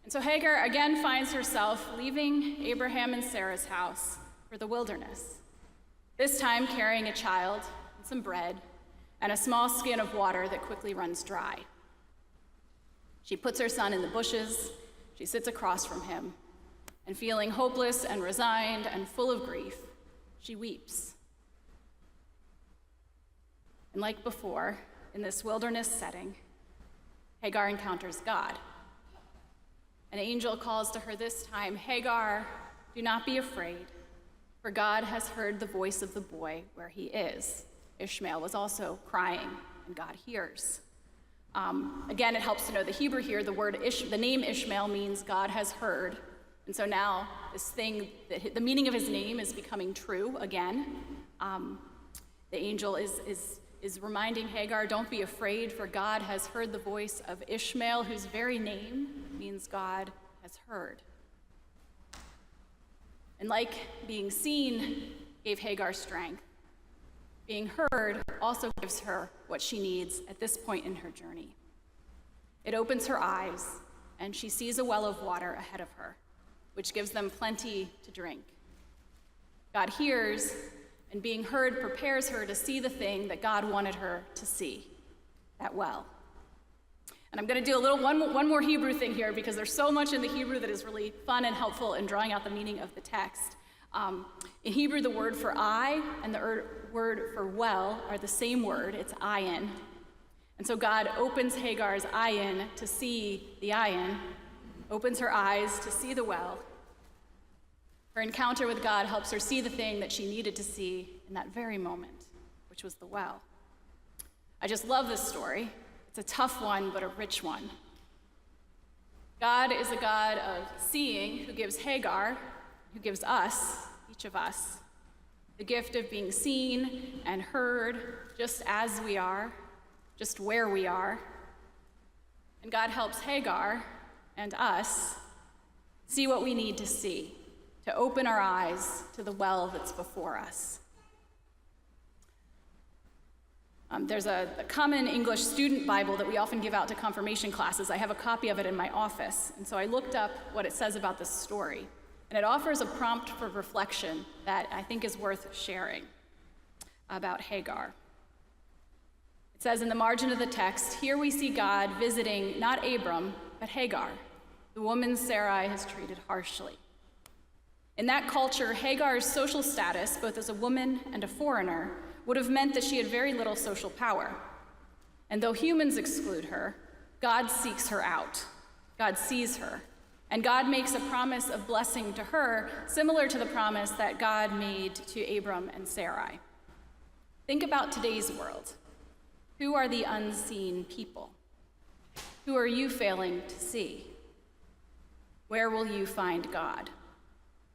And so Hagar again finds herself leaving Abraham and Sarah's house for the wilderness, this time carrying a child and some bread and a small skin of water that quickly runs dry. She puts her son in the bushes, she sits across from him, and feeling hopeless and resigned and full of grief, she weeps. And like before, in this wilderness setting, Hagar encounters God. An angel calls to her this time, "Hagar, do not be afraid, for God has heard the voice of the boy where he is." Ishmael was also crying, and God hears. Again, it helps to know the Hebrew here. The name Ishmael means God has heard. And so now this thing, the meaning of his name is becoming true again. The angel is reminding Hagar, don't be afraid, for God has heard the voice of Ishmael, whose very name means God has heard. And like being seen gave Hagar strength, being heard also gives her what she needs at this point in her journey. It opens her eyes, and she sees a well of water ahead of her, which gives them plenty to drink. God hears, and being heard prepares her to see the thing that God wanted her to see, that well. And I'm going to do one more Hebrew thing here, because there's so much in the Hebrew that is really fun and helpful in drawing out the meaning of the text. In Hebrew, the word for eye and the word for well are the same word. It's ayin. And so God opens Hagar's ayin to see the ayin, opens her eyes to see the well. Her encounter with God helps her see the thing that she needed to see in that very moment, which was the well. I just love this story. It's a tough one, but a rich one. God is a God of seeing, who gives Hagar, who gives us, each of us, the gift of being seen and heard just as we are, just where we are. And God helps Hagar and us see what we need to see, to open our eyes to the well that's before us. There's a common English student Bible that we often give out to confirmation classes. I have a copy of it in my office, and so I looked up what it says about this story. And it offers a prompt for reflection that I think is worth sharing about Hagar. It says in the margin of the text, "Here we see God visiting not Abram, but Hagar, the woman Sarai has treated harshly." In that culture, Hagar's social status, both as a woman and a foreigner, would have meant that she had very little social power. And though humans exclude her, God seeks her out. God sees her. And God makes a promise of blessing to her, similar to the promise that God made to Abram and Sarai. Think about today's world. Who are the unseen people? Who are you failing to see? Where will you find God?